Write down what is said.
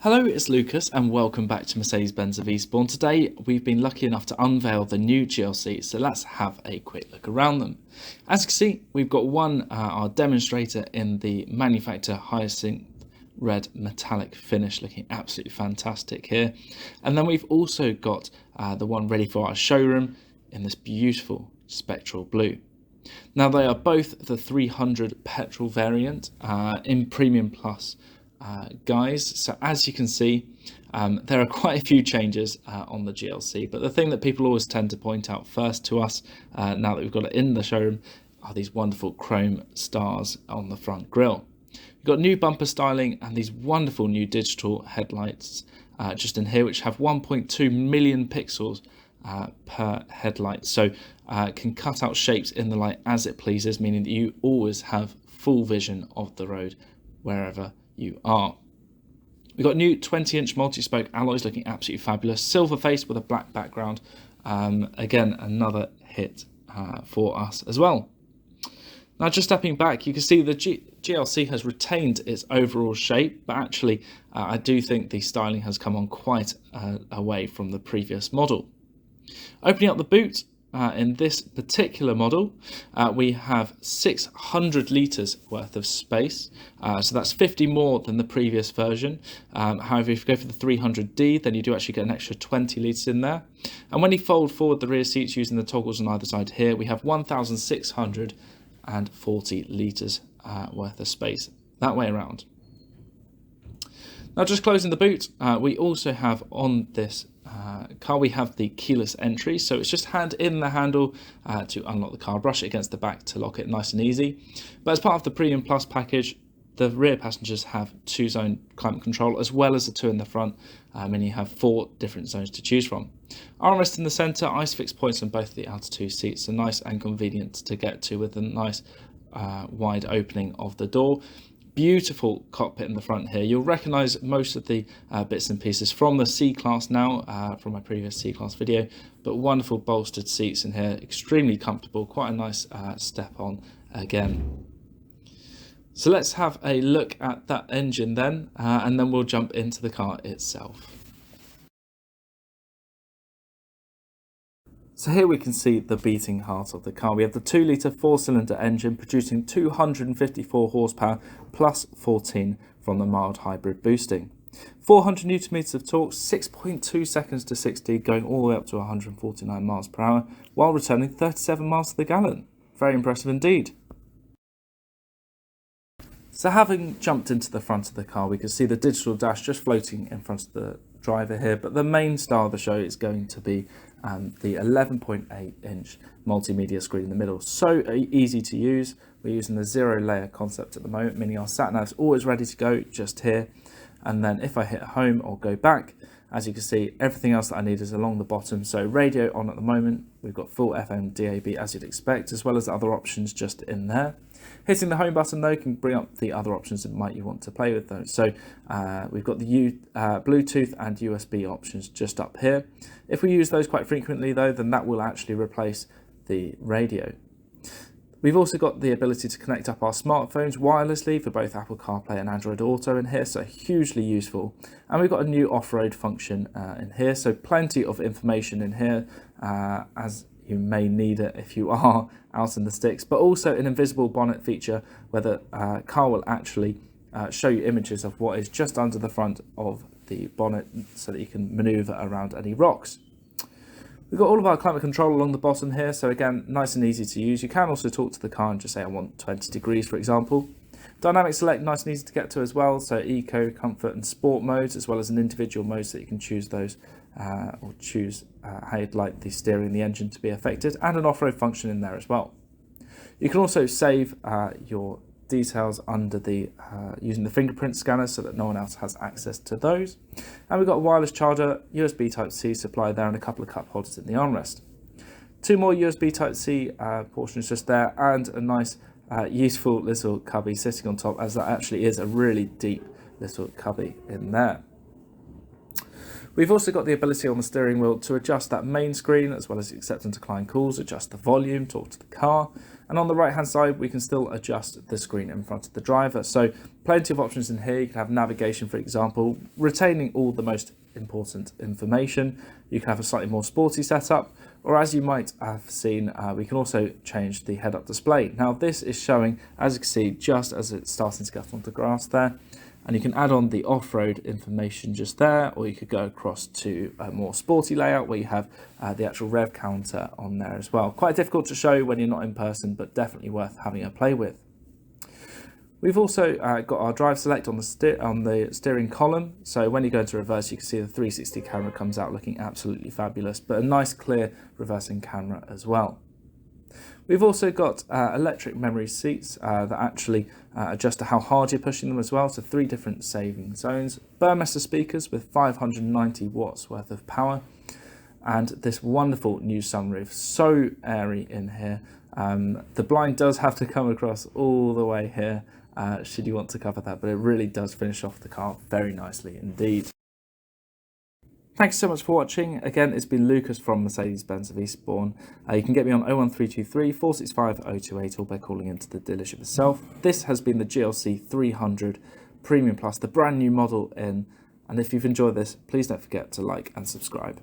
Hello, it's Lucas and welcome back to Mercedes-Benz of Eastbourne. Today we've been lucky enough to unveil the new GLC, so let's have a quick look around them. As you can see, we've got our demonstrator in the manufacturer hyacinth red metallic finish, looking absolutely fantastic here. And then we've also got the one ready for our showroom in this beautiful spectral blue. Now they are both the 300 petrol variant in Premium Plus guys. So as you can see, there are quite a few changes on the GLC, but the thing that people always tend to point out first to us now that we've got it in the showroom are these wonderful chrome stars on the front grille. We've got new bumper styling and these wonderful new digital headlights just in here, which have 1.2 million pixels per headlight, so can cut out shapes in the light as it pleases, meaning that you always have full vision of the road wherever you are. We've got new 20-inch multi-spoke alloys looking absolutely fabulous, silver face with a black background. Again, another hit for us as well. Now, just stepping back, you can see the GLC has retained its overall shape, but actually I do think the styling has come on quite away from the previous model. Opening up the boot, in this particular model, we have 600 litres worth of space, so that's 50 more than the previous version. However, if you go for the 300D, then you do actually get an extra 20 litres in there. And when you fold forward the rear seats using the toggles on either side here, we have 1,640 litres worth of space that way around. Now, just closing the boot, we also have on this car, we have the keyless entry, so it's just hand in the handle to unlock the car, brush it against the back to lock it nice and easy. But as part of the Premium Plus package, the rear passengers have 2-zone climate control as well as the 2 in the front, and you have 4 different zones to choose from. Armrest in the centre, ISOFIX points on both the outer 2 seats, so nice and convenient to get to with a nice wide opening of the door. Beautiful cockpit in the front here. You'll recognise most of the bits and pieces from the C-Class now, from my previous C-Class video, but wonderful bolstered seats in here, extremely comfortable, quite a nice step on again. So let's have a look at that engine then, and then we'll jump into the car itself. So here we can see the beating heart of the car. We have the 2-litre 4-cylinder engine producing 254 horsepower plus 14 from the mild hybrid boosting. 400 newton meters of torque, 6.2 seconds to 60, going all the way up to 149 miles per hour, while returning 37 miles to the gallon. Very impressive indeed. So having jumped into the front of the car, we can see the digital dash just floating in front of the driver here, but the main star of the show is going to be the 11.8-inch multimedia screen in the middle. So easy to use. We're using the 0-layer concept at the moment, meaning our sat nav's always ready to go just here. And then if I hit home or go back, as you can see, everything else that I need is along the bottom. So radio on at the moment, we've got full FM DAB as you'd expect, as well as other options just in there. Hitting the home button though can bring up the other options that you want to play with those. So we've got the Bluetooth and USB options just up here. If we use those quite frequently though, then that will actually replace the radio. We've also got the ability to connect up our smartphones wirelessly for both Apple CarPlay and Android Auto in here, so hugely useful. And we've got a new off-road function in here, so plenty of information in here as you may need it if you are out in the sticks, but also an invisible bonnet feature where the car will actually show you images of what is just under the front of the bonnet so that you can maneuver around any rocks. We've got all of our climate control along the bottom here, so again, nice and easy to use. You can also talk to the car and just say I want 20 degrees, for example. Dynamic select, nice and easy to get to as well, so eco, comfort and sport modes, as well as an individual mode so that you can choose those or choose how you'd like the steering and the engine to be affected, and an off-road function in there as well. You can also save your details under the using the fingerprint scanner so that no one else has access to those. And we've got a wireless charger, USB Type-C supply there, and a couple of cup holders in the armrest. 2 more USB Type-C portions just there, and a nice useful little cubby sitting on top, as that actually is a really deep little cubby in there. We've also got the ability on the steering wheel to adjust that main screen, as well as accept and decline calls, adjust the volume, talk to the car. And on the right hand side, we can still adjust the screen in front of the driver. So plenty of options in here. You can have navigation, for example, retaining all the most important information. You can have a slightly more sporty setup, or as you might have seen, we can also change the head-up display. Now this is showing, as you can see, just as it's starting to get onto grass there. And you can add on the off-road information just there, or you could go across to a more sporty layout where you have the actual rev counter on there as well. Quite difficult to show when you're not in person, but definitely worth having a play with. We've also got our drive select on the steering column. So when you go into reverse, you can see the 360 camera comes out looking absolutely fabulous, but a nice clear reversing camera as well. We've also got electric memory seats that actually adjust to how hard you're pushing them as well. So 3 different saving zones. Burmester speakers with 590 watts worth of power. And this wonderful new sunroof, so airy in here. The blind does have to come across all the way here should you want to cover that, but it really does finish off the car very nicely indeed. Thanks so much for watching. Again, it's been Lucas from Mercedes-Benz of Eastbourne. You can get me on 01323 465 028 or by calling into the dealership itself. This has been the GLC 300 Premium Plus, the brand new model in. And if you've enjoyed this, please don't forget to like and subscribe.